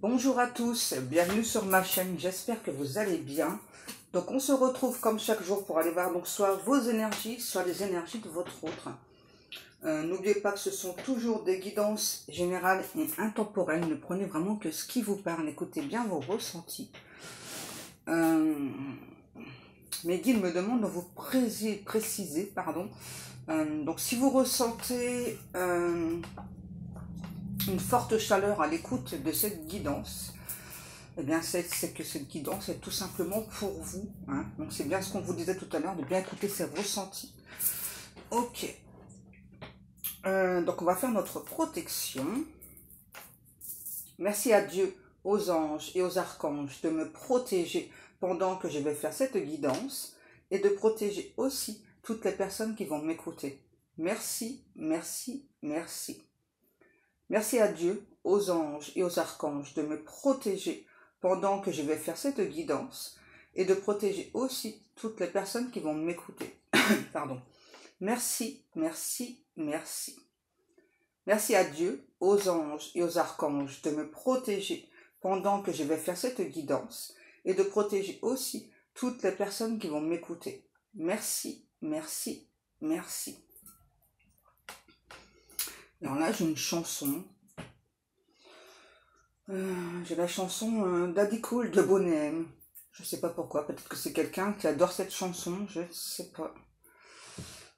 Bonjour à tous, bienvenue sur ma chaîne, j'espère que vous allez bien. Donc on se retrouve comme chaque jour pour aller voir donc soit vos énergies, soit les énergies de votre autre. N'oubliez pas que ce sont toujours des guidances générales et intemporelles, ne prenez vraiment que ce qui vous parle, écoutez bien vos ressentis. Mes guides me demandent de vous préciser, donc si vous ressentez une forte chaleur à l'écoute de cette guidance, eh bien c'est que cette guidance est tout simplement pour vous, hein. Donc c'est bien ce qu'on vous disait tout à l'heure, de bien écouter ses ressentis. Ok, donc on va faire notre protection. Merci à Dieu, aux anges et aux archanges de me protéger pendant que je vais faire cette guidance et de protéger aussi toutes les personnes qui vont m'écouter. Merci, merci, merci. Merci à Dieu, aux anges et aux archanges de me protéger pendant que je vais faire cette guidance et de protéger aussi toutes les personnes qui vont m'écouter. Pardon. Merci, merci, merci. Merci à Dieu, aux anges et aux archanges de me protéger pendant que je vais faire cette guidance et de protéger aussi toutes les personnes qui vont m'écouter. Merci, merci, merci. Alors là, j'ai une chanson. J'ai la chanson Daddy Cool de Boney M. Je sais pas pourquoi. Peut-être que c'est quelqu'un qui adore cette chanson. Je sais pas.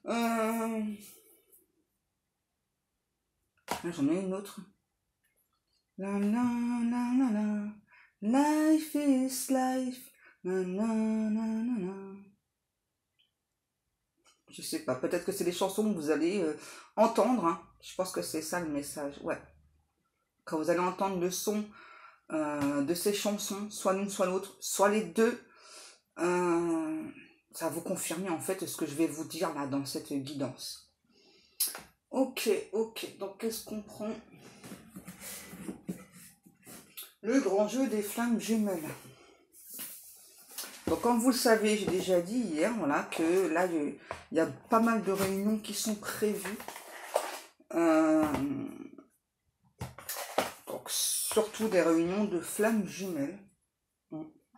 J'en ai une autre. La la la la la. Life is life. Na na na na na. Je sais pas. Peut-être que c'est des chansons que vous allez entendre. Hein. Je pense que c'est ça le message. Ouais. Quand vous allez entendre le son de ces chansons, soit l'une soit l'autre, soit les deux, ça va vous confirmer en fait ce que je vais vous dire là dans cette guidance. Ok, donc qu'est-ce qu'on prend? Le grand jeu des flammes jumelles. Donc comme vous le savez, j'ai déjà dit hier, voilà, que là il y a pas mal de réunions qui sont prévues. Donc surtout des réunions de flammes jumelles.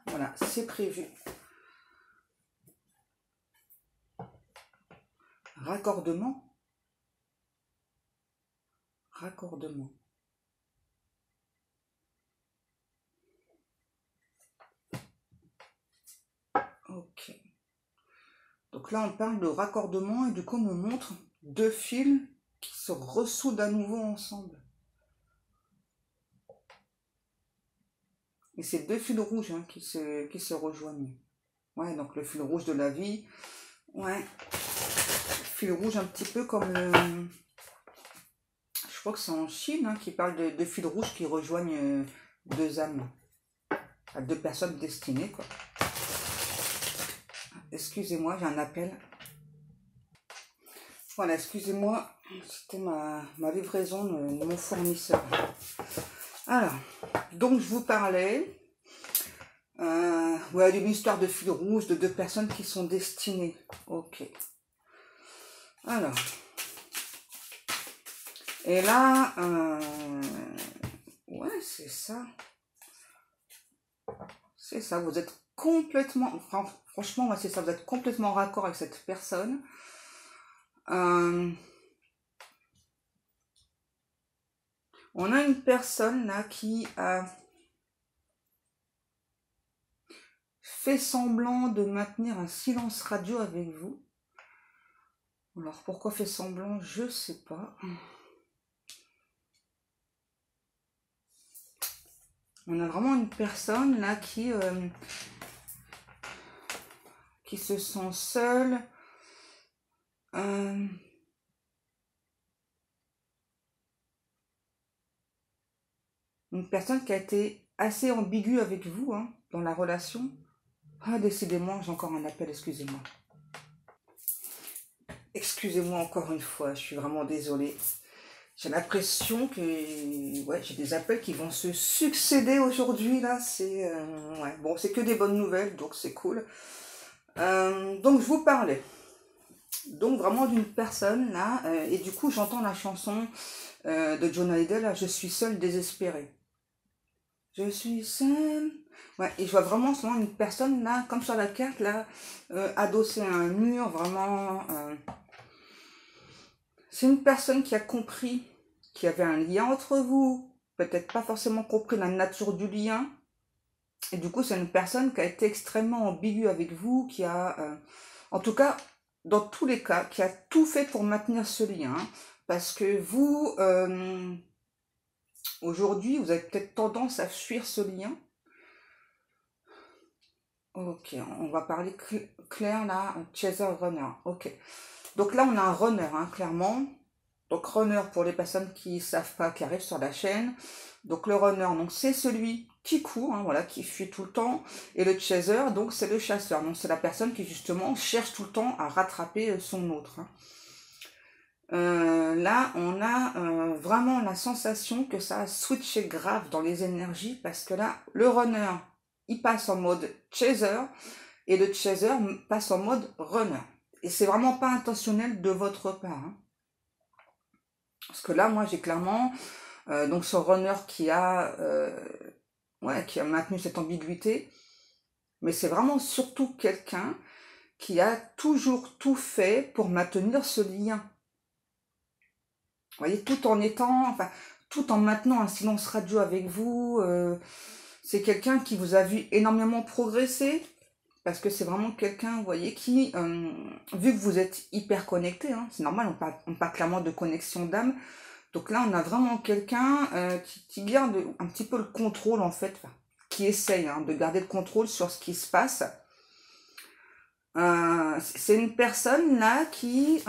Voilà, c'est prévu. Raccordement. Ok. Donc là, on parle de raccordement et du coup, on me montre deux fils qui se ressoudent à nouveau ensemble. Et c'est deux fils rouges hein, qui se rejoignent. Ouais, donc le fil rouge de la vie. Ouais. Fil rouge un petit peu comme je crois que c'est en Chine hein, qui parle de fils rouges qui rejoignent deux âmes. À deux personnes destinées, quoi. Excusez-moi, j'ai un appel. Voilà, excusez-moi, c'était ma livraison de mon fournisseur. Alors, donc je vous parlais ouais, d'une histoire de fil rouge de deux personnes qui sont destinées. Ok. Alors. Et là, ouais, c'est ça. C'est ça, vous êtes complètement, franchement, ouais, c'est ça, vous êtes complètement en raccord avec cette personne. On a une personne là qui a fait semblant de maintenir un silence radio avec vous. Alors pourquoi fait semblant, je sais pas. On a vraiment une personne là qui se sent seule. Une personne qui a été assez ambiguë avec vous hein, dans la relation. Ah, décidément, j'ai encore un appel, excusez-moi. Excusez-moi encore une fois, je suis vraiment désolée. J'ai l'impression que ouais, j'ai des appels qui vont se succéder aujourd'hui, là. C'est ouais, bon, c'est que des bonnes nouvelles, donc c'est cool. Donc, je vous parlais. Donc, vraiment d'une personne, là. Et du coup, j'entends la chanson de John Hallyday, là, « Je suis seule, désespérée ». Je suis seule. Ouais, et je vois vraiment souvent une personne là, comme sur la carte là, adossée à un mur, vraiment. C'est une personne qui a compris qu'il y avait un lien entre vous, peut-être pas forcément compris la nature du lien. Et du coup, c'est une personne qui a été extrêmement ambiguë avec vous, qui a, en tout cas, dans tous les cas, qui a tout fait pour maintenir ce lien. Parce que vous, aujourd'hui, vous avez peut-être tendance à fuir ce lien. Ok, on va parler clair là, chaser runner. Ok. Donc là, on a un runner, hein, clairement. Donc runner pour les personnes qui ne savent pas, qui arrivent sur la chaîne. Donc le runner, donc c'est celui qui court, hein, voilà, qui fuit tout le temps. Et le chaser, donc c'est le chasseur. Donc c'est la personne qui justement cherche tout le temps à rattraper son autre. Hein. Là, on a vraiment la sensation que ça a switché grave dans les énergies parce que là, le runner, il passe en mode chaser et le chaser passe en mode runner. Et c'est vraiment pas intentionnel de votre part. Hein. Parce que là, moi, j'ai clairement donc ce runner qui a maintenu cette ambiguïté. Mais c'est vraiment surtout quelqu'un qui a toujours tout fait pour maintenir ce lien. Vous voyez, tout en maintenant un silence radio avec vous. C'est quelqu'un qui vous a vu énormément progresser. Parce que c'est vraiment quelqu'un, vous voyez, qui, vu que vous êtes hyper connecté, hein, c'est normal, on parle clairement de connexion d'âme. Donc là, on a vraiment quelqu'un qui garde un petit peu le contrôle, en fait, qui essaye de garder le contrôle sur ce qui se passe. C'est une personne là qui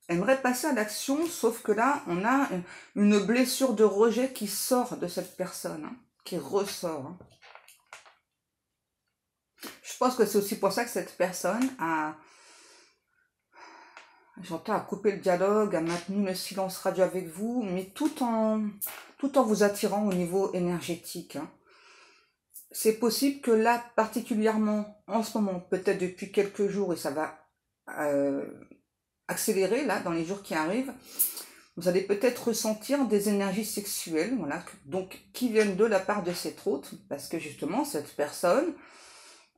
aimerait passer à l'action, sauf que là, on a une blessure de rejet qui sort de cette personne, hein, qui ressort. Hein. Je pense que c'est aussi pour ça que cette personne a, j'entends, a coupé le dialogue, a maintenu le silence radio avec vous, mais tout en vous attirant au niveau énergétique. Hein. C'est possible que là, particulièrement en ce moment, peut-être depuis quelques jours, et ça va accélérer là dans les jours qui arrivent, vous allez peut-être ressentir des énergies sexuelles, voilà, donc qui viennent de la part de cet autre, parce que justement cette personne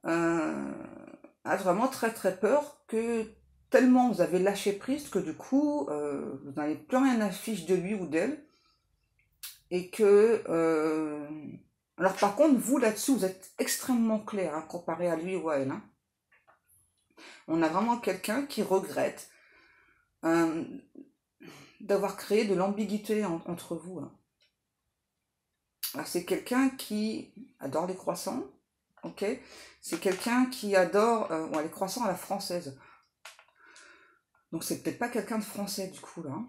a vraiment très très peur que tellement vous avez lâché prise que du coup vous n'avez plus rien à fiche de lui ou d'elle, et que alors par contre vous là-dessus vous êtes extrêmement clair hein, comparé à lui ou à elle. Hein. On a vraiment quelqu'un qui regrette d'avoir créé de l'ambiguïté entre vous. Hein. Alors c'est quelqu'un qui adore les croissants, ok. C'est quelqu'un qui adore les croissants à la française. Donc c'est peut-être pas quelqu'un de français du coup là.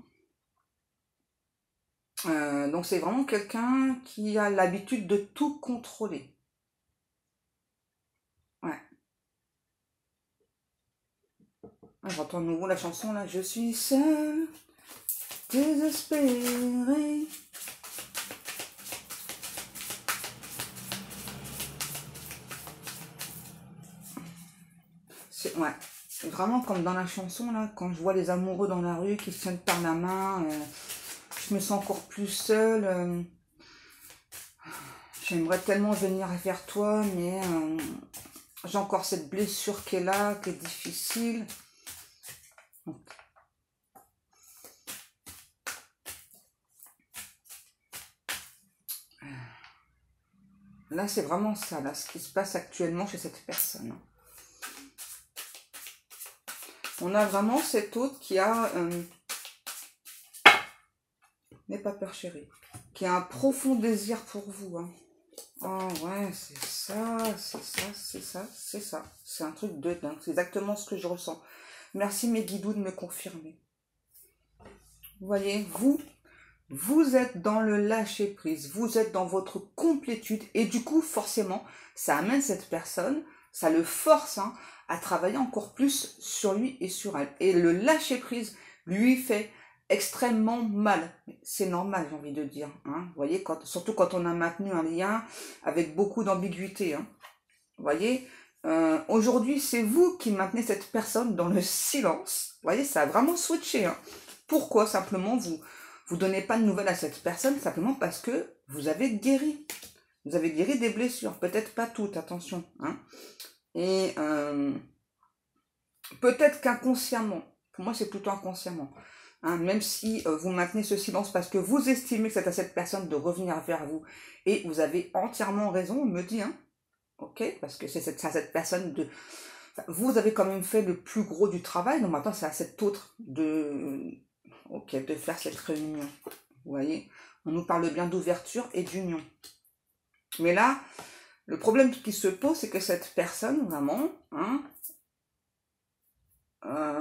Donc c'est vraiment quelqu'un qui a l'habitude de tout contrôler. Ouais. J'entends de nouveau la chanson là. Je suis seule, désespérée. Ouais, c'est vraiment comme dans la chanson là, quand je vois les amoureux dans la rue qui se tiennent par la main, je me sens encore plus seule. J'aimerais tellement venir vers toi, mais j'ai encore cette blessure qui est là, qui est difficile. Là, c'est vraiment ça, là, ce qui se passe actuellement chez cette personne. On a vraiment cet autre qui a... n'aie pas peur, chérie. Qui a un profond désir pour vous. Hein. Oh ouais, c'est ça, c'est ça, c'est ça, c'est ça. C'est un truc de dingue. C'est exactement ce que je ressens. Merci mes guidous de me confirmer. Vous voyez, vous êtes dans le lâcher-prise. Vous êtes dans votre complétude. Et du coup, forcément, ça amène cette personne, ça le force hein, à travailler encore plus sur lui et sur elle. Et le lâcher-prise lui fait extrêmement mal. C'est normal, j'ai envie de dire. Hein. Vous voyez, surtout quand on a maintenu un lien avec beaucoup d'ambiguïté. Hein. Vous voyez, aujourd'hui, c'est vous qui maintenez cette personne dans le silence. Vous voyez, ça a vraiment switché. Hein. Pourquoi simplement vous donnez pas de nouvelles à cette personne simplement parce que vous avez guéri. Vous avez guéri des blessures, peut-être pas toutes, attention. Hein. Et peut-être qu'inconsciemment, pour moi c'est plutôt inconsciemment, hein, même si vous maintenez ce silence parce que vous estimez que c'est à cette personne de revenir vers vous, et vous avez entièrement raison, on me dit, hein, ok, parce que c'est à cette personne de... Enfin, vous avez quand même fait le plus gros du travail, donc maintenant c'est à cet autre de, ok, de faire cette réunion. Vous voyez, on nous parle bien d'ouverture et d'union. Mais là, le problème qui se pose, c'est que cette personne, vraiment, hein,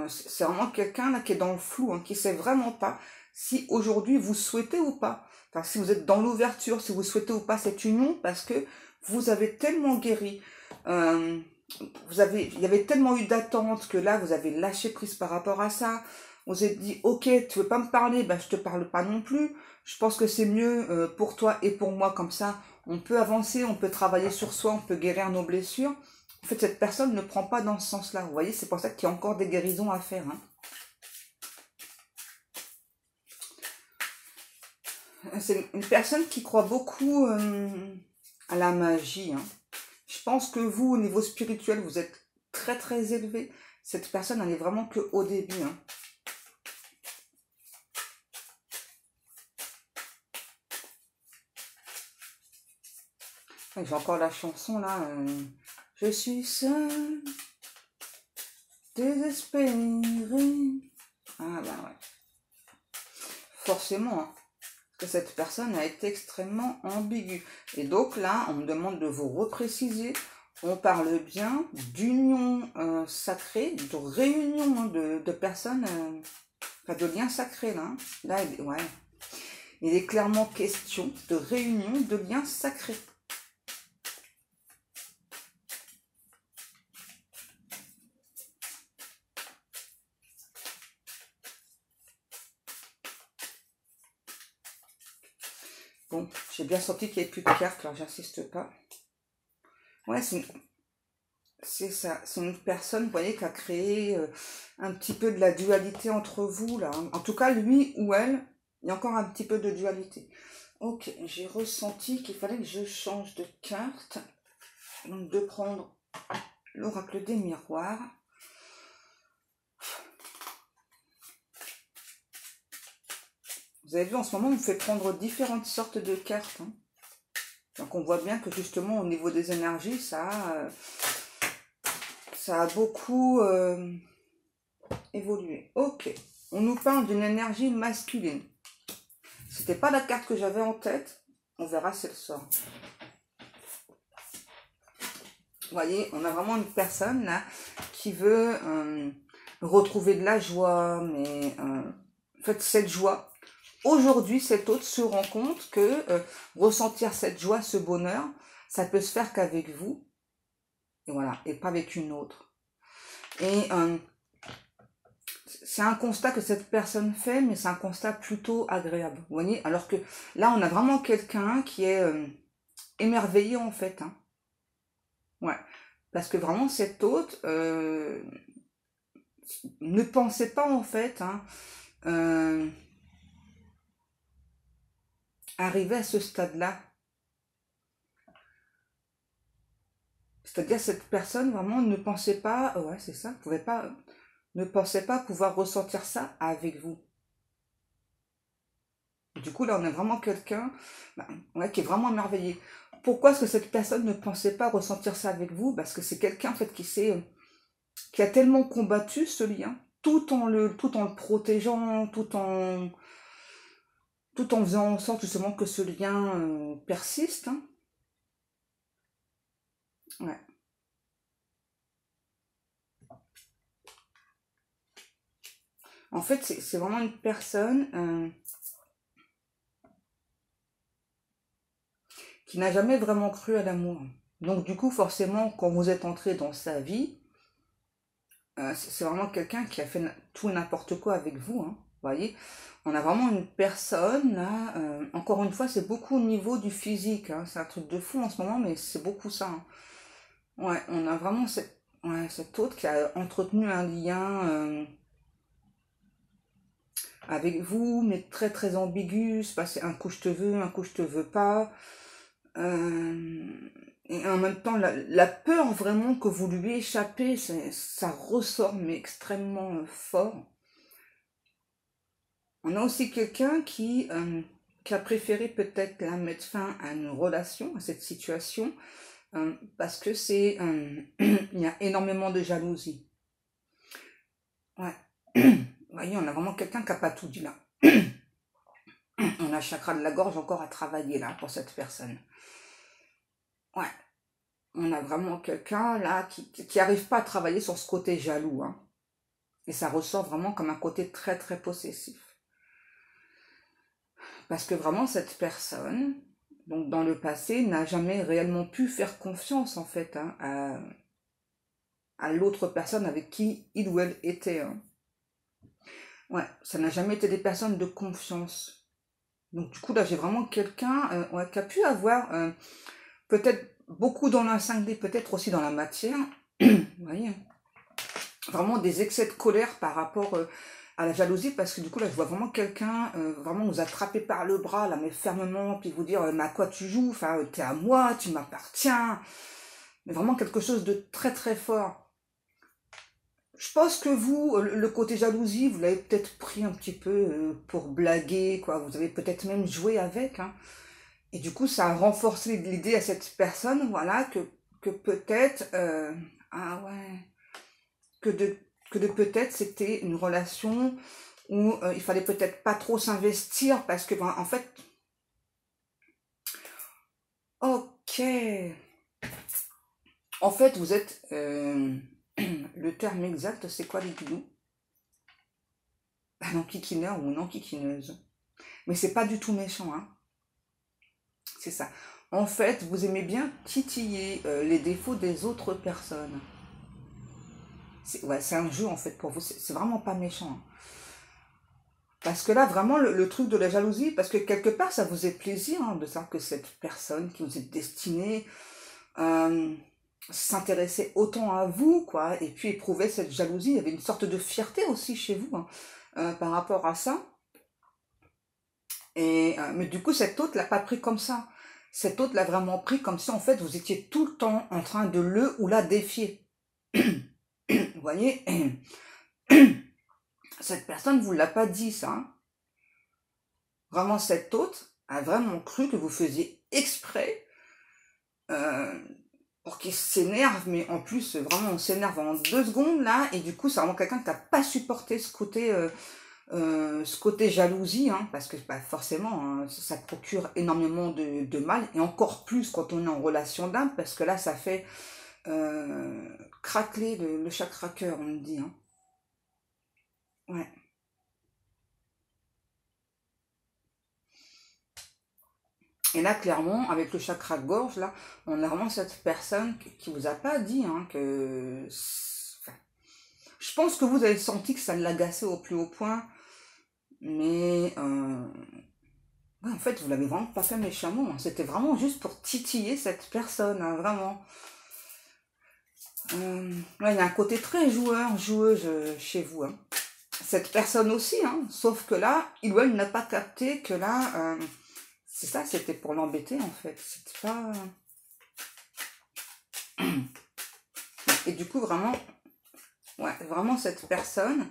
c'est vraiment quelqu'un là qui est dans le flou, hein, qui ne sait vraiment pas si aujourd'hui vous souhaitez ou pas. Enfin, si vous êtes dans l'ouverture, si vous souhaitez ou pas cette union, parce que vous avez tellement guéri, il y avait tellement eu d'attentes que là, vous avez lâché prise par rapport à ça. Vous êtes dit, ok, tu veux pas me parler, ben je te parle pas non plus. Je pense que c'est mieux pour toi et pour moi, comme ça, on peut avancer, on peut travailler sur soi, on peut guérir nos blessures. En fait, cette personne ne prend pas dans ce sens-là. Vous voyez, c'est pour ça qu'il y a encore des guérisons à faire. Hein. C'est une personne qui croit beaucoup à la magie. Hein. Je pense que vous, au niveau spirituel, vous êtes très très élevé. Cette personne, elle est vraiment qu'au début. Hein. J'ai encore la chanson là. Je suis seule, désespérée. Ah ben ouais. Forcément, hein, que cette personne a été extrêmement ambiguë. Et donc là, on me demande de vous repréciser. On parle bien d'union sacrée, de réunion hein, de personnes, enfin de liens sacrés là. Hein. Là, ouais. Il est clairement question de réunion de liens sacrés. Bon, j'ai bien senti qu'il n'y avait plus de cartes, alors j'insiste pas. Ouais, c'est ça. C'est une personne, vous voyez, qui a créé un petit peu de la dualité entre vous, là. En tout cas, lui ou elle, il y a encore un petit peu de dualité. Ok, j'ai ressenti qu'il fallait que je change de carte. Donc, de prendre l'oracle des miroirs. Vous avez vu, en ce moment, on me fait prendre différentes sortes de cartes. Hein. Donc, on voit bien que, justement, au niveau des énergies, ça a beaucoup évolué. Ok, on nous parle d'une énergie masculine. C'était pas la carte que j'avais en tête. On verra si elle sort. Vous voyez, on a vraiment une personne là qui veut retrouver de la joie, mais en fait, cette joie... Aujourd'hui, cet autre se rend compte que ressentir cette joie, ce bonheur, ça peut se faire qu'avec vous, et voilà, et pas avec une autre. Et c'est un constat que cette personne fait, mais c'est un constat plutôt agréable, vous voyez. Alors que là, on a vraiment quelqu'un qui est émerveillé en fait. Hein. Ouais, parce que vraiment, cet autre ne pensait pas en fait... Hein, arriver à ce stade-là. C'est-à-dire cette personne vraiment ne pensait pas, ouais c'est ça, ne pensait pas pouvoir ressentir ça avec vous. Du coup là on a vraiment quelqu'un ouais, qui est vraiment émerveillé. Pourquoi est-ce que cette personne ne pensait pas ressentir ça avec vous? Parce que c'est quelqu'un en fait qui a tellement combattu ce lien, tout en le protégeant, tout en faisant en sorte justement que ce lien persiste. Hein. Ouais. En fait, c'est vraiment une personne qui n'a jamais vraiment cru à l'amour. Donc du coup, forcément, quand vous êtes entré dans sa vie, c'est vraiment quelqu'un qui a fait tout n'importe quoi avec vous. Hein, vous voyez, on a vraiment une personne, là, encore une fois, c'est beaucoup au niveau du physique. Hein, c'est un truc de fou en ce moment, mais c'est beaucoup ça. Hein. Ouais, on a vraiment cet autre qui a entretenu un lien... avec vous, mais très très ambigu, c'est passé un coup je te veux pas, Euh, et en même temps, la peur vraiment que vous lui échappez, ça ressort, mais extrêmement fort. On a aussi quelqu'un qui a préféré peut-être mettre fin à une relation, à cette situation, parce que il y a énormément de jalousie. Ouais. Vous voyez, on a vraiment quelqu'un qui n'a pas tout dit là. On a le chakra de la gorge encore à travailler là pour cette personne. Ouais. On a vraiment quelqu'un là qui arrive pas à travailler sur ce côté jaloux. Hein. Et ça ressort vraiment comme un côté très très possessif. Parce que vraiment cette personne, donc dans le passé, n'a jamais réellement pu faire confiance en fait hein, à l'autre personne avec qui il ou elle était. Hein. Ouais, ça n'a jamais été des personnes de confiance. Donc du coup là j'ai vraiment quelqu'un ouais, qui a pu avoir peut-être beaucoup dans la 5D, peut-être aussi dans la matière. Vous voyez, vraiment des excès de colère par rapport à la jalousie, parce que du coup là je vois vraiment quelqu'un vraiment vous attraper par le bras là mais fermement, puis vous dire mais à quoi tu joues, enfin t'es à moi, tu m'appartiens, mais vraiment quelque chose de très très fort. Je pense que vous, le côté jalousie, vous l'avez peut-être pris un petit peu pour blaguer, quoi. Vous avez peut-être même joué avec, hein. Et du coup, ça a renforcé l'idée à cette personne, voilà, que peut-être, ah ouais, que de peut-être c'était une relation où il fallait peut-être pas trop s'investir parce que, ben, en fait, ok, en fait, vous êtes, le terme exact, c'est quoi les guilous? Un enquiquineur ou une enquiquineuse. Mais c'est pas du tout méchant, hein. C'est ça. En fait, vous aimez bien titiller les défauts des autres personnes. Ouais, c'est un jeu en fait pour vous. C'est vraiment pas méchant. Hein. Parce que là, vraiment, le truc de la jalousie, parce que quelque part, ça vous est plaisir hein, de savoir que cette personne qui vous est destinée s'intéressait autant à vous, quoi, et puis éprouvait cette jalousie. Il y avait une sorte de fierté aussi chez vous hein, par rapport à ça. Mais du coup, cet autre l'a pas pris comme ça. Cet autre l'a vraiment pris comme si, en fait, vous étiez tout le temps en train de le ou la défier. Vous voyez, cette personne ne vous l'a pas dit, ça. Hein. Vraiment, cet autre a vraiment cru que vous faisiez exprès pour qu'il s'énerve, mais en plus, vraiment, on s'énerve en 2 secondes, là, et du coup, c'est vraiment quelqu'un qui n'a pas supporté ce côté jalousie, hein, parce que bah, forcément, hein, ça procure énormément de mal, et encore plus quand on est en relation d'âme, parce que là, ça fait craqueler le chakra cœur, on me dit. Hein. Ouais. Et là, clairement, avec le chakra de gorge, là, on a vraiment cette personne qui vous a pas dit hein, que... Enfin, je pense que vous avez senti que ça l'agaçait au plus haut point, mais ouais, en fait, vous l'avez vraiment pas fait méchamment. Hein. C'était vraiment juste pour titiller cette personne, hein, vraiment. Ouais, il y a un côté très joueuse chez vous. Hein. Cette personne aussi, hein, sauf que là, il ou elle n'a pas capté que là, c'est ça, c'était pour l'embêter en fait. C'était pas. Et du coup, vraiment, ouais, vraiment cette personne,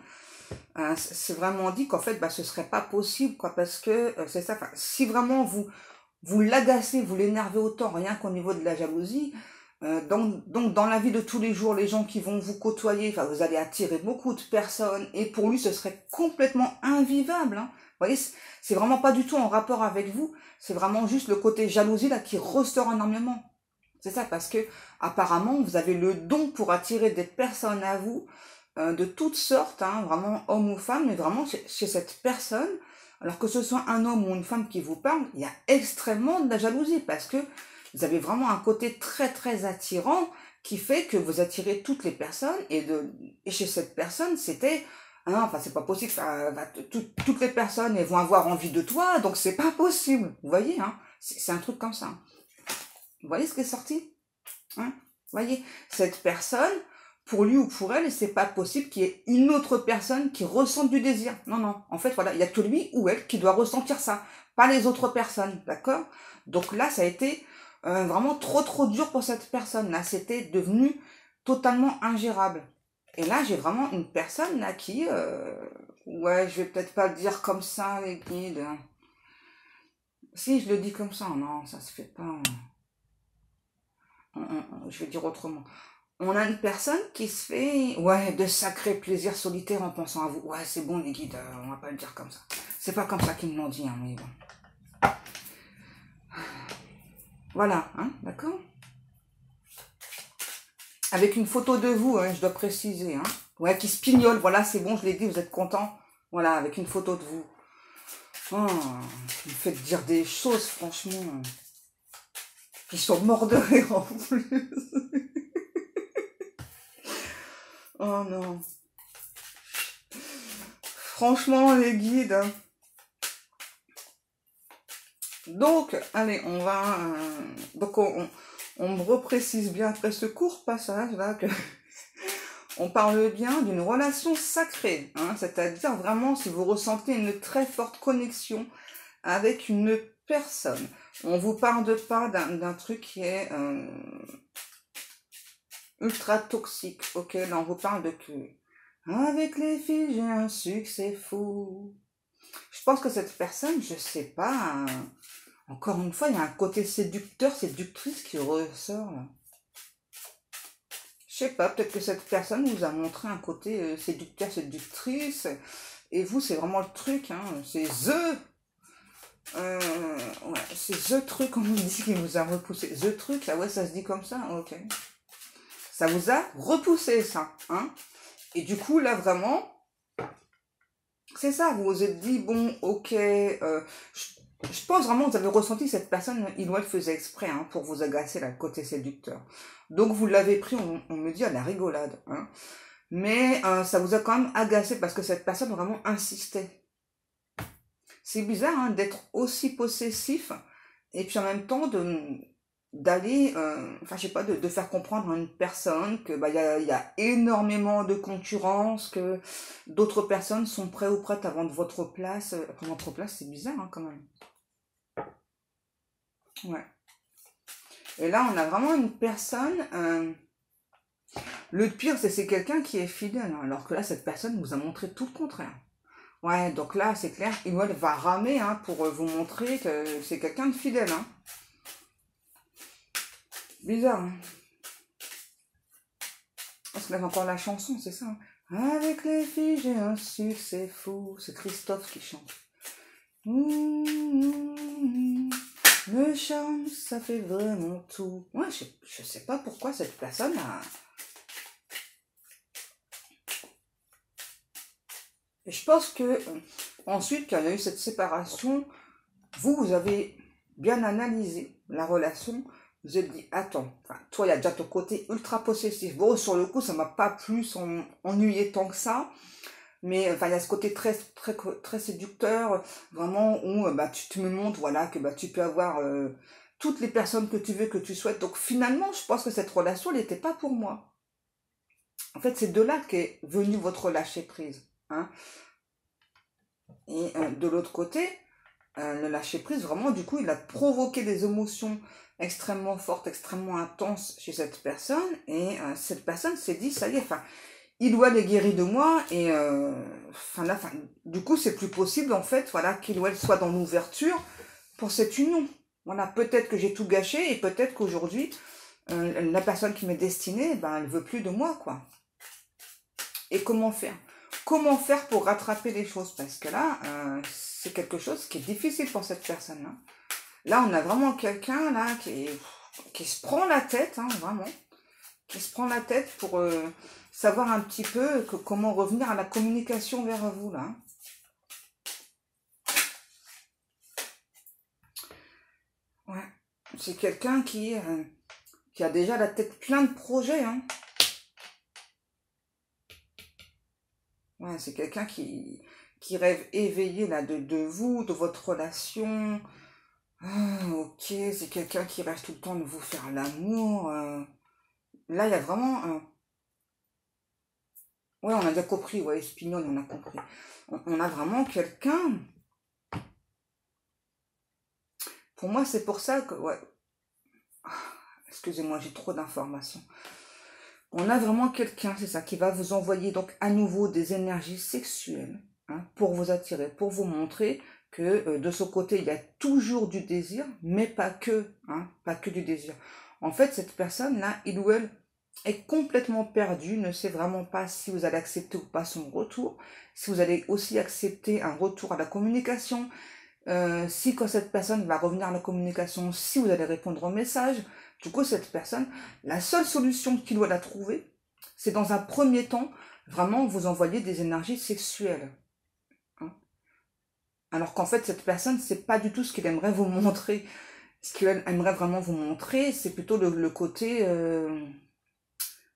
c'est vraiment dit qu'en fait, bah, ce serait pas possible, quoi, parce que c'est ça. Si vraiment vous l'agacez, vous l'énervez autant, rien qu'au niveau de la jalousie. Donc dans la vie de tous les jours, les gens qui vont vous côtoyer, enfin, vous allez attirer beaucoup de personnes, et pour lui, ce serait complètement invivable. Hein. Vous voyez, c'est vraiment pas du tout en rapport avec vous, c'est vraiment juste le côté jalousie là qui ressort énormément. C'est ça, parce que apparemment, vous avez le don pour attirer des personnes à vous, de toutes sortes, hein, vraiment hommes ou femmes, mais vraiment chez cette personne, alors que ce soit un homme ou une femme qui vous parle, il y a extrêmement de la jalousie, parce que vous avez vraiment un côté très très attirant qui fait que vous attirez toutes les personnes et chez cette personne c'était hein, enfin c'est pas possible toutes les personnes elles vont avoir envie de toi donc c'est pas possible vous voyez hein c'est un truc comme ça vous voyez ce qui est sorti hein vous voyez cette personne pour lui ou pour elle c'est pas possible qu'il y ait une autre personne qui ressente du désir non en fait voilà il y a que lui ou elle qui doit ressentir ça pas les autres personnes d'accord donc là ça a été vraiment trop dur pour cette personne. Là, c'était devenu totalement ingérable. Et là, j'ai vraiment une personne là qui... ouais, je vais peut-être pas le dire comme ça, les guides. Si, je le dis comme ça, non, ça se fait pas. Je vais dire autrement. On a une personne qui se fait, ouais, de sacrés plaisirs solitaires en pensant à vous. Ouais, c'est bon, les guides, on va pas le dire comme ça. C'est pas comme ça qu'ils me l'ont dit, hein, mais bon. Voilà, hein, d'accord? Avec une photo de vous, hein, je dois préciser, hein. Ouais, qui se pignole, voilà, c'est bon, je l'ai dit, vous êtes content. Voilà, avec une photo de vous. Oh, vous me faites dire des choses, franchement, qui sont morts de rire en plus. Oh non. Franchement, les guides. Hein. Donc, allez, on va... donc, on me reprécise bien après ce court passage-là que... On parle bien d'une relation sacrée, hein, c'est-à-dire vraiment si vous ressentez une très forte connexion avec une personne. On vous parle pas d'un truc qui est ultra toxique, ok? Là, on vous parle de que avec les filles, j'ai un succès fou. Je pense que cette personne, je sais pas, encore une fois, il y a un côté séducteur, séductrice qui ressort là. Je sais pas, peut-être que cette personne vous a montré un côté séducteur, séductrice, et vous, c'est vraiment le truc, hein, c'est ouais, c'est the truc, on nous dit, qui vous a repoussé. The truc, là, ouais, ça se dit comme ça, ok. Ça vous a repoussé, ça, hein. Et du coup, là, vraiment, c'est ça, vous vous êtes dit, bon, ok, je pense vraiment que vous avez ressenti que cette personne, il ou elle faisait exprès, hein, pour vous agacer, là, le côté séducteur. Donc, vous l'avez pris, on me dit, à la rigolade, hein. Mais ça vous a quand même agacé parce que cette personne vraiment insistait. C'est bizarre, hein, d'être aussi possessif et puis en même temps d'aller, enfin je sais pas, de faire comprendre à une personne que bah y a énormément de concurrence, que d'autres personnes sont prêtes ou prêtes à vendre votre place. Prendre votre place, c'est bizarre, hein, quand même. Ouais. Et là, on a vraiment une personne. Le pire, c'est quelqu'un qui est fidèle, hein, alors que là, cette personne vous a montré tout le contraire. Ouais, donc là, c'est clair, il va ramer, hein, pour vous montrer que c'est quelqu'un de fidèle. Hein. Bizarre. Hein. Parce qu'il avait encore la chanson, c'est ça. Hein. Avec les filles, j'ai un succès fou. C'est Christophe qui chante. Le charme, ça fait vraiment tout. Ouais, je sais pas pourquoi cette personne a... Et je pense que ensuite, quand il y a eu cette séparation, vous avez bien analysé la relation. Vous êtes dit, attends, enfin, toi, il y a déjà ton côté ultra possessif. Bon, sur le coup, ça m'a pas plus ennuyé tant que ça. Mais enfin, il y a ce côté très séducteur, vraiment, où bah, tu te me montres, voilà, que bah, tu peux avoir toutes les personnes que tu veux, que tu souhaites. Donc finalement, je pense que cette relation, elle n'était pas pour moi. En fait, c'est de là qu'est venu votre lâcher-prise. Hein. Et de l'autre côté, le lâcher-prise, vraiment, du coup, il a provoqué des émotions extrêmement fortes, extrêmement intenses chez cette personne. Et cette personne s'est dit, ça y est, enfin, il ou elle est guéri de moi. Et là, du coup, c'est plus possible, en fait, voilà, qu'il ou elle soit dans l'ouverture pour cette union. Voilà, peut-être que j'ai tout gâché et peut-être qu'aujourd'hui, la personne qui m'est destinée, ben, elle veut plus de moi, quoi. Et comment faire? Comment faire pour rattraper les choses? Parce que là, c'est quelque chose qui est difficile pour cette personne-là. Là, on a vraiment quelqu'un là qui se prend la tête, hein, vraiment, qui se prend la tête pour savoir un petit peu comment revenir à la communication vers vous, là. Ouais, c'est quelqu'un qui a déjà la tête plein de projets, hein. Ouais, c'est quelqu'un qui rêve éveillé là de vous, de votre relation. Ah, ok, c'est quelqu'un qui rêve tout le temps de vous faire l'amour. Là, il y a vraiment un... Ouais, on a déjà compris, ouais, Espignol, on a compris. On a vraiment quelqu'un... Pour moi, c'est pour ça que... Ouais, Excusez-moi, j'ai trop d'informations. On a vraiment quelqu'un, c'est ça, qui va vous envoyer donc à nouveau des énergies sexuelles, hein, pour vous attirer, pour vous montrer que de son côté, il y a toujours du désir, mais pas que, hein, pas que du désir. En fait, cette personne-là, il ou elle est complètement perdue, ne sait vraiment pas si vous allez accepter ou pas son retour, si vous allez aussi accepter un retour à la communication, si quand cette personne va revenir à la communication, si vous allez répondre au message. Du coup, cette personne, la seule solution qu'il doit la trouver, c'est dans un premier temps, vraiment vous envoyer des énergies sexuelles. Hein. Alors qu'en fait, cette personne, c'est pas du tout ce qu'il aimerait vous montrer. Ce qu'il aimerait vraiment vous montrer, c'est plutôt le côté...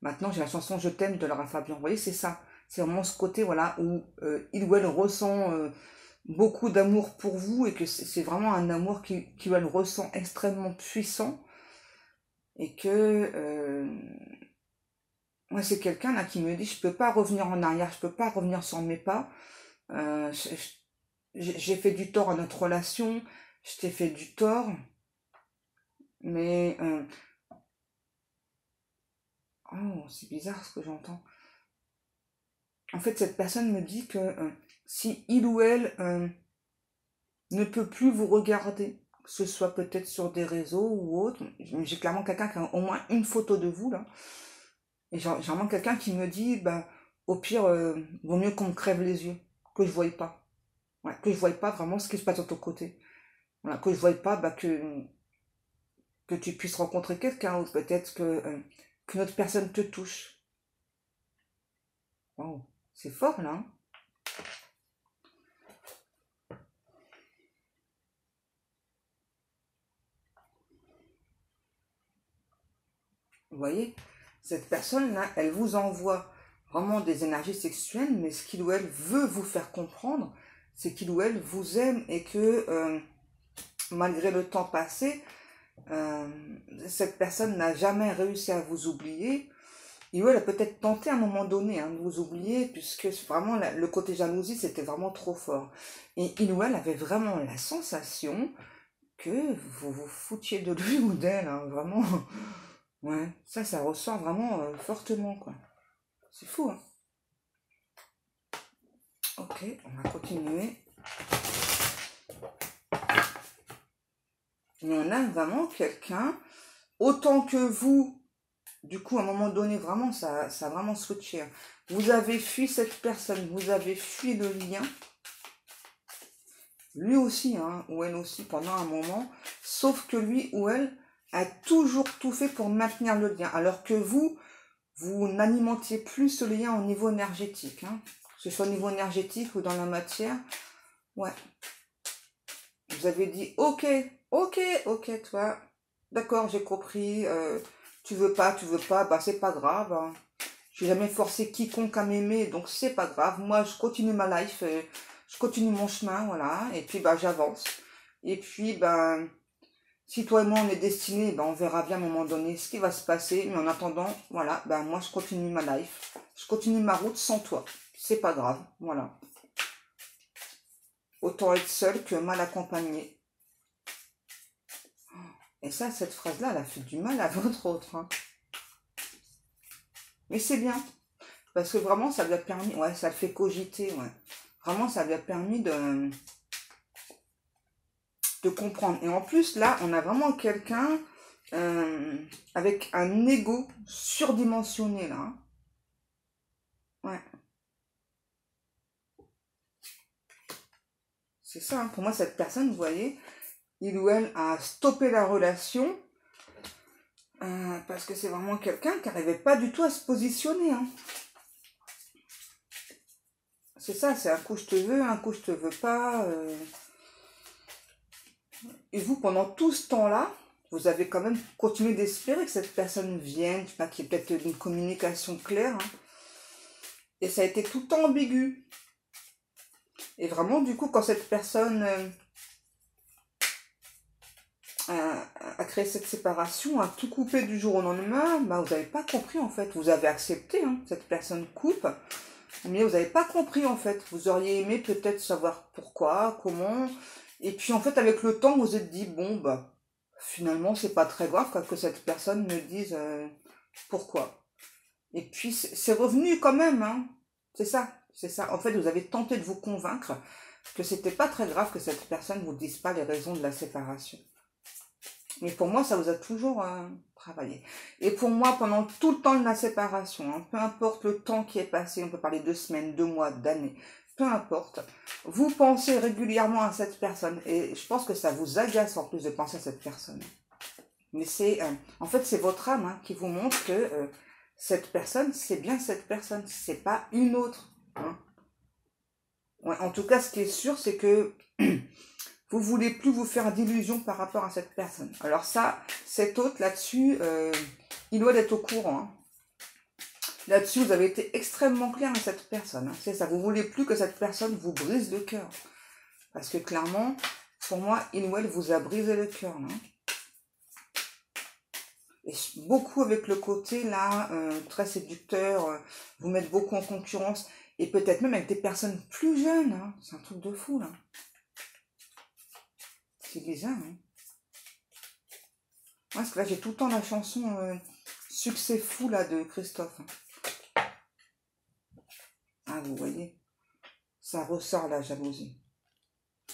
Maintenant, j'ai la chanson Je t'aime de Lara Fabian. Vous voyez, c'est ça. C'est vraiment ce côté, voilà, où il ou elle ressent beaucoup d'amour pour vous et que c'est vraiment un amour qui ou elle ressent extrêmement puissant. Et que moi, c'est quelqu'un là qui me dit, je peux pas revenir en arrière, je peux pas revenir sur mes pas. Euh, j'ai fait du tort à notre relation, je t'ai fait du tort, mais oh, c'est bizarre ce que j'entends. En fait, cette personne me dit que si il ou elle ne peut plus vous regarder, que ce soit peut-être sur des réseaux ou autre, j'ai clairement quelqu'un qui a au moins une photo de vous là, et j'ai vraiment quelqu'un qui me dit, bah, au pire, vaut mieux qu'on me crève les yeux, que je ne voie pas. Ouais, que je ne voie pas vraiment ce qui se passe de ton côté. Voilà, que je ne voie pas bah, que tu puisses rencontrer quelqu'un, ou peut-être que notre personne te touche. Wow, c'est fort là. Hein. Vous voyez, cette personne-là, elle vous envoie vraiment des énergies sexuelles, mais ce qu'il ou elle veut vous faire comprendre, c'est qu'il ou elle vous aime et que malgré le temps passé, cette personne n'a jamais réussi à vous oublier. Et elle a peut-être tenté à un moment donné hein, de vous oublier, puisque vraiment le côté jalousie, c'était vraiment trop fort. Et il ou elle avait vraiment la sensation que vous vous foutiez de lui ou d'elle, hein, vraiment. Ouais, ça ressort vraiment fortement, quoi. C'est fou, hein. Ok, on va continuer. Et on a vraiment quelqu'un, autant que vous, du coup, à un moment donné, vraiment, ça a vraiment switché. Hein. Vous avez fui cette personne, vous avez fui le lien. Lui aussi, hein, ou elle aussi, pendant un moment. Sauf que lui ou elle a toujours tout fait pour maintenir le lien. Alors que vous n'alimentiez plus ce lien au niveau énergétique. Hein. Que ce soit au niveau énergétique ou dans la matière. Ouais. Vous avez dit, ok, toi. D'accord, j'ai compris. Tu veux pas, bah c'est pas grave. Hein. J'ai jamais forcé quiconque à m'aimer, donc c'est pas grave. Moi, je continue ma life, je continue mon chemin, voilà. Et puis, bah, j'avance. Et puis, ben, si toi et moi on est destinés, ben, on verra bien à un moment donné ce qui va se passer. Mais en attendant, voilà, ben, moi, je continue ma life. Je continue ma route sans toi. C'est pas grave, voilà. Autant être seul que mal accompagné. Et ça, cette phrase-là, elle a fait du mal à votre autre. Hein. Mais c'est bien. Parce que vraiment, ça lui a permis, ouais, ça le fait cogiter, ouais. Vraiment, ça lui a permis de comprendre. Et en plus, là, on a vraiment quelqu'un avec un ego surdimensionné, là. Hein. Ouais. C'est ça, hein. Pour moi, cette personne, vous voyez, il ou elle a stoppé la relation parce que c'est vraiment quelqu'un qui n'arrivait pas du tout à se positionner. Hein. C'est ça, c'est un coup je te veux, un coup je te veux pas. Et vous, pendant tout ce temps-là, vous avez quand même continué d'espérer que cette personne vienne, je sais pas, qu'il y ait peut-être une communication claire. Hein. Et ça a été tout le temps ambigu. Et vraiment, du coup, quand cette personne a créé cette séparation, a tout coupé du jour au lendemain, bah, vous n'avez pas compris en fait. Vous avez accepté, hein, cette personne coupe, mais vous n'avez pas compris en fait. Vous auriez aimé peut-être savoir pourquoi, comment. Et puis en fait, avec le temps, vous vous êtes dit, bon, bah, finalement, c'est pas très grave que cette personne me dise pourquoi. Et puis, c'est revenu quand même, hein. C'est ça, c'est ça. En fait, vous avez tenté de vous convaincre que c'était pas très grave que cette personne vous dise pas les raisons de la séparation. Mais pour moi, ça vous a toujours travaillé. Et pour moi, pendant tout le temps de la séparation, hein, peu importe le temps qui est passé, on peut parler de semaines, de mois, d'années, peu importe, vous pensez régulièrement à cette personne. Et je pense que ça vous agace en plus de penser à cette personne. Mais c'est, en fait, c'est votre âme hein, qui vous montre que cette personne, c'est bien cette personne, c'est pas une autre. Hein. Ouais, en tout cas, ce qui est sûr, c'est que vous voulez plus vous faire d'illusions par rapport à cette personne. Alors ça, cet autre là-dessus, il doit être au courant. Hein. Là-dessus, vous avez été extrêmement clair à cette personne. Hein. C'est ça, vous voulez plus que cette personne vous brise le cœur. Parce que clairement, pour moi, il ou elle vous a brisé le cœur. Hein. Et beaucoup avec le côté là, très séducteur, vous mettre beaucoup en concurrence. Et peut-être même avec des personnes plus jeunes. Hein. C'est un truc de fou là. C'est bizarre, hein. Parce que là, j'ai tout le temps la chanson Succès fou, là, de Christophe. Ah, vous voyez, ça ressort, la jalousie.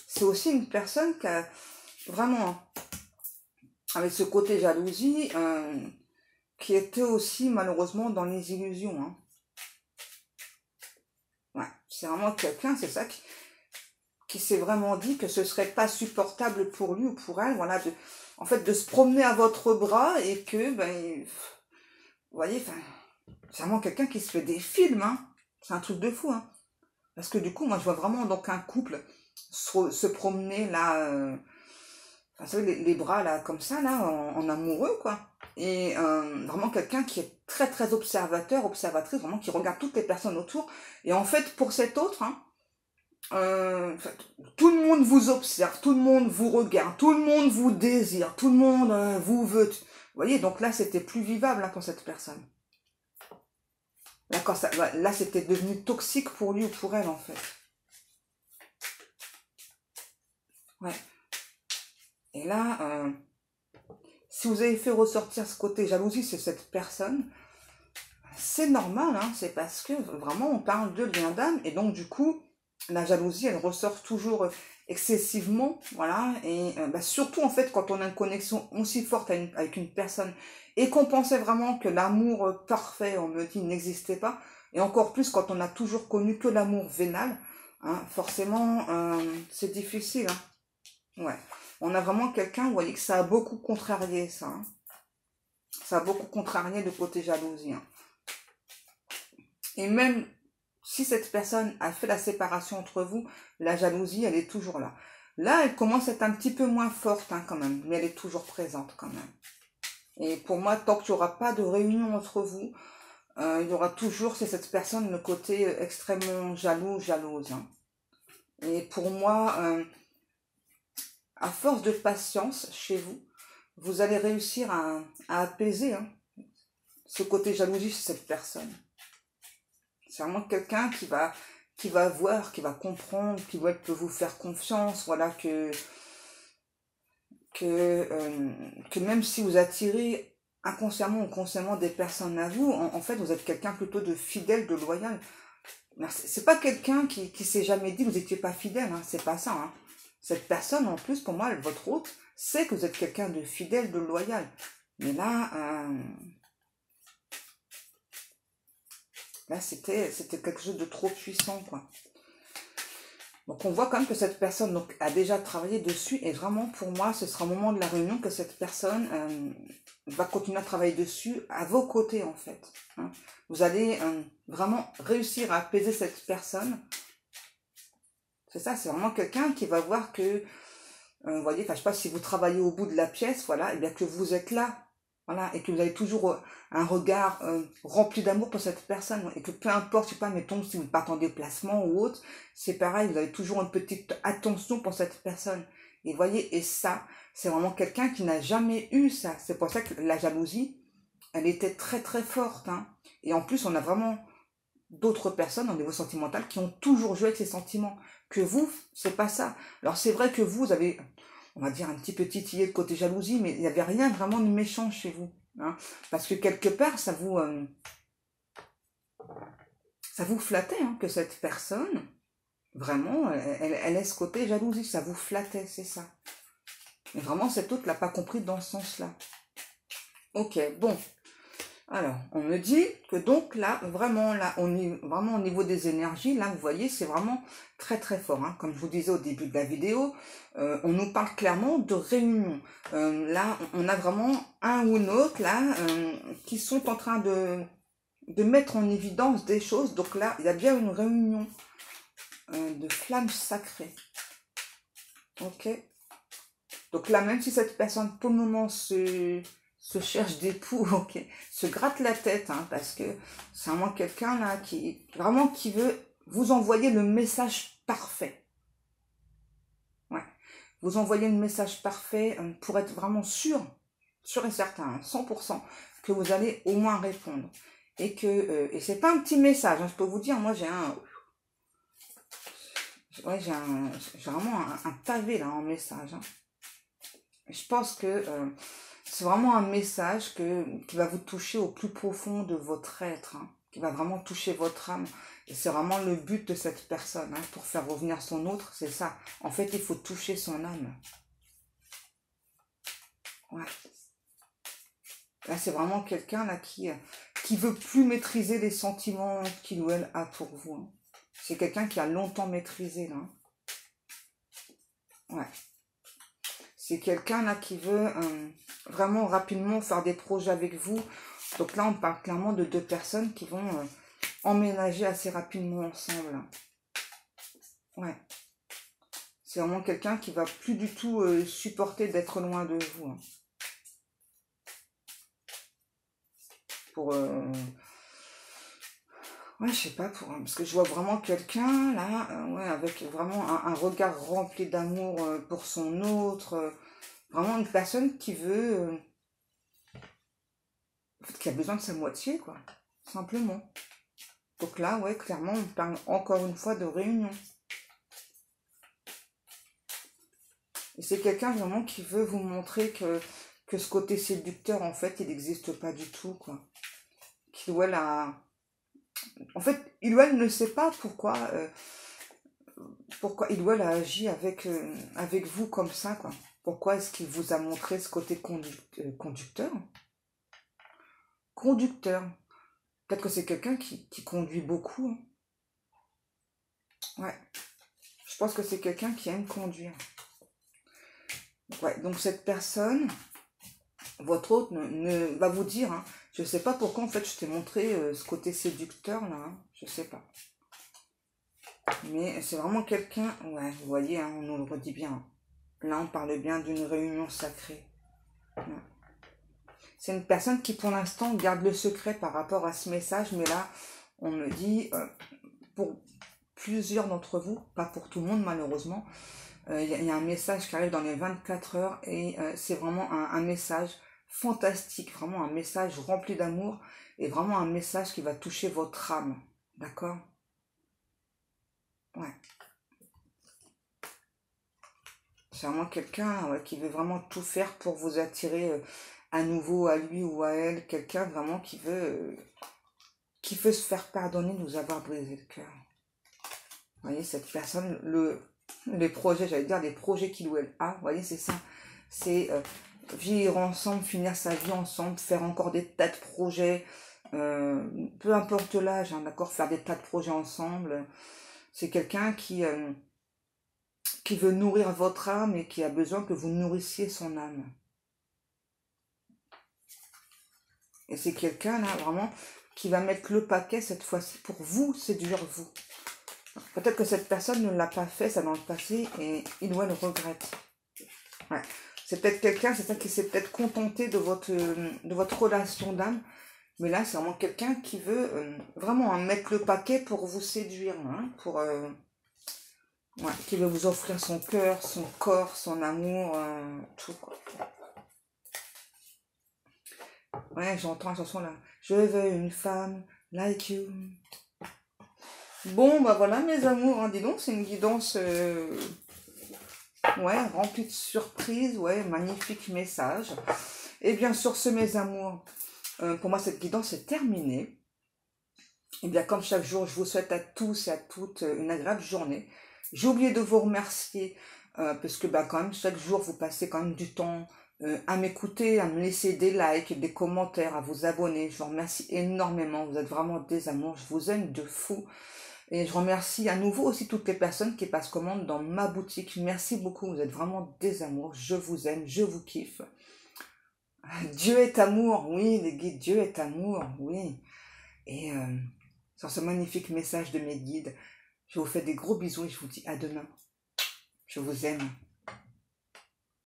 C'est aussi une personne qui a vraiment, avec ce côté jalousie, qui était aussi, malheureusement, dans les illusions. Hein. Ouais, c'est vraiment quelqu'un, c'est ça, qui s'est vraiment dit que ce serait pas supportable pour lui ou pour elle, voilà, en fait, de se promener à votre bras et que, ben, vous voyez, enfin, c'est vraiment quelqu'un qui se fait des films, hein. C'est un truc de fou, hein. Parce que du coup, moi, je vois vraiment donc un couple se promener là, vous savez, les bras là, comme ça, là, en amoureux, quoi. Et vraiment quelqu'un qui est très, très observateur, observatrice, vraiment qui regarde toutes les personnes autour. Et en fait, pour cet autre, hein, tout le monde vous observe, tout le monde vous regarde, tout le monde vous désire, tout le monde vous veut. Vous voyez, donc là, c'était plus vivable hein, pour cette personne. Là, là c'était devenu toxique pour lui ou pour elle, en fait. Ouais. Et là, si vous avez fait ressortir ce côté jalousie, c'est cette personne, c'est normal, hein, c'est parce que vraiment, on parle de lien d'âme, et donc, du coup, la jalousie, elle ressort toujours excessivement, voilà, et bah, surtout, en fait, quand on a une connexion aussi forte avec une personne, et qu'on pensait vraiment que l'amour parfait, on me dit, n'existait pas, et encore plus quand on a toujours connu que l'amour vénal, hein, forcément, c'est difficile, hein. Ouais. On a vraiment quelqu'un, vous voyez que ça a beaucoup contrarié, ça. Hein. Ça a beaucoup contrarié le côté jalousie. Hein. Et même si cette personne a fait la séparation entre vous, la jalousie, elle est toujours là. Là, elle commence à être un petit peu moins forte hein, quand même, mais elle est toujours présente quand même. Et pour moi, tant qu'il n'y aura pas de réunion entre vous, il y aura toujours, c'est cette personne, le côté extrêmement jaloux, jalouse. Hein. Et pour moi, à force de patience chez vous, vous allez réussir à apaiser hein, ce côté jalousie chez cette personne. C'est vraiment quelqu'un qui va voir, qui va comprendre, qui peut vous faire confiance, voilà, que même si vous attirez inconsciemment ou consciemment des personnes à vous, en fait, vous êtes quelqu'un plutôt de fidèle, de loyal. C'est pas quelqu'un qui s'est jamais dit que vous n'étiez pas fidèle, hein, c'est pas ça. Hein. Cette personne, en plus, pour moi, votre hôte, sait que vous êtes quelqu'un de fidèle, de loyal. Mais là, là c'était quelque chose de trop puissant, quoi. Donc, on voit quand même que cette personne donc, a déjà travaillé dessus. Et vraiment, pour moi, ce sera au moment de la réunion que cette personne va continuer à travailler dessus à vos côtés, en fait. Hein. Vous allez vraiment réussir à apaiser cette personne. C'est ça, c'est vraiment quelqu'un qui va voir que, vous voyez, enfin, je sais pas si vous travaillez au bout de la pièce, voilà, et bien que vous êtes là, voilà, et que vous avez toujours un regard rempli d'amour pour cette personne, et que peu importe, je sais pas, mettons, si vous partez en déplacement ou autre, c'est pareil, vous avez toujours une petite attention pour cette personne. Et vous voyez, et ça, c'est vraiment quelqu'un qui n'a jamais eu ça. C'est pour ça que la jalousie, elle était très très forte, hein. Et en plus, on a vraiment d'autres personnes au niveau sentimental qui ont toujours joué avec ces sentiments. Que vous, c'est pas ça. Alors c'est vrai que vous avez, on va dire, un petit peu titillé le côté jalousie, mais il n'y avait rien vraiment de méchant chez vous. Hein, parce que quelque part, ça vous flattait hein, que cette personne, vraiment, elle ait ce côté jalousie, ça vous flattait, c'est ça. Mais vraiment, cet autre l'a pas compris dans ce sens-là. Ok, bon. Alors, on me dit que donc là, on est vraiment au niveau des énergies, là, vous voyez, c'est vraiment très très fort. Hein. Comme je vous disais au début de la vidéo, on nous parle clairement de réunion. Là, on a vraiment un ou l'autre, là, qui sont en train de mettre en évidence des choses. Donc là, il y a bien une réunion de flammes sacrées. Ok. Donc là, même si cette personne, pour le moment, se cherche d'époux, ok, se gratte la tête, hein, parce que c'est vraiment quelqu'un là qui veut vous envoyer le message parfait. Ouais. Vous envoyer le message parfait pour être vraiment sûr et certain, hein, 100%, que vous allez au moins répondre. Et que et c'est pas un petit message, hein, je peux vous dire, moi j'ai vraiment un pavé là en message. Hein. Je pense que c'est vraiment un message qui va vous toucher au plus profond de votre être, hein, qui va vraiment toucher votre âme. Et c'est vraiment le but de cette personne, hein, pour faire revenir son autre, c'est ça. En fait, il faut toucher son âme. Ouais. Là, c'est vraiment quelqu'un là qui veut plus maîtriser les sentiments qu'il ou elle a pour vous. Hein. C'est quelqu'un qui a longtemps maîtrisé, là. Ouais. C'est quelqu'un là qui veut vraiment rapidement faire des projets avec vous. Donc là, on parle clairement de deux personnes qui vont emménager assez rapidement ensemble. Ouais. C'est vraiment quelqu'un qui va plus du tout supporter d'être loin de vous. Hein. Pour... ouais, je sais pas, parce que je vois vraiment quelqu'un, là, ouais, avec vraiment un regard rempli d'amour pour son autre. Vraiment une personne qui veut... qui a besoin de sa moitié, quoi. Simplement. Donc là, ouais, clairement, on parle encore une fois de réunion. Et c'est quelqu'un vraiment qui veut vous montrer que ce côté séducteur, en fait, il n'existe pas du tout, quoi. Qu'il ou elle a... En fait, il ou elle ne sait pas pourquoi il ou elle a agi avec vous comme ça, quoi. Pourquoi est-ce qu'il vous a montré ce côté conducteur? Conducteur. Peut-être que c'est quelqu'un qui conduit beaucoup. Hein. Ouais. Je pense que c'est quelqu'un qui aime conduire. Ouais, donc cette personne, votre hôte, va vous dire, hein, je ne sais pas pourquoi en fait je t'ai montré ce côté séducteur là, hein, je sais pas. Mais c'est vraiment quelqu'un, ouais, vous voyez, hein, on nous le redit bien. Là on parle bien d'une réunion sacrée. Ouais. C'est une personne qui pour l'instant garde le secret par rapport à ce message, mais là on me dit, pour plusieurs d'entre vous, pas pour tout le monde malheureusement, il y a un message qui arrive dans les 24 heures et c'est vraiment un message fantastique, vraiment un message rempli d'amour et vraiment un message qui va toucher votre âme, d'accord? Ouais. C'est vraiment quelqu'un qui veut vraiment tout faire pour vous attirer à nouveau à lui ou à elle, quelqu'un vraiment qui veut se faire pardonner de vous avoir brisé le cœur. Vous voyez, cette personne, les projets, j'allais dire, les projets qu'il ou elle a, vous voyez, c'est ça. C'est vivre ensemble, finir sa vie ensemble, faire encore des tas de projets, peu importe l'âge, hein, d'accord, faire des tas de projets ensemble. C'est quelqu'un qui veut nourrir votre âme et qui a besoin que vous nourrissiez son âme. Et c'est quelqu'un, là, vraiment, qui va mettre le paquet cette fois-ci pour vous séduire vous. Peut-être que cette personne ne l'a pas fait, ça, dans le passé, et il ou elle regrette. Ouais. C'est peut-être quelqu'un, c'est ça, qui s'est peut-être contenté de votre relation d'âme, mais là, c'est vraiment quelqu'un qui veut vraiment mettre le paquet pour vous séduire, hein, qui veut vous offrir son cœur, son corps, son amour, tout, quoi. Ouais, j'entends la chanson là. Je veux une femme like you. Bon, bah voilà mes amours, hein, dis donc, c'est une guidance Ouais, rempli de surprises, ouais, magnifique message. Et bien sur ce, mes amours, pour moi, cette guidance est terminée. Et bien, comme chaque jour, je vous souhaite à tous et à toutes une agréable journée. J'ai oublié de vous remercier, parce que quand même, chaque jour, vous passez quand même du temps à m'écouter, à me laisser des likes, des commentaires, à vous abonner. Je vous remercie énormément. Vous êtes vraiment des amours. Je vous aime de fou. Et je remercie à nouveau aussi toutes les personnes qui passent commande dans ma boutique. Merci beaucoup. Vous êtes vraiment des amours. Je vous aime. Je vous kiffe. Dieu est amour. Oui, les guides. Dieu est amour. Oui. Et sur ce magnifique message de mes guides, je vous fais des gros bisous et je vous dis à demain. Je vous aime.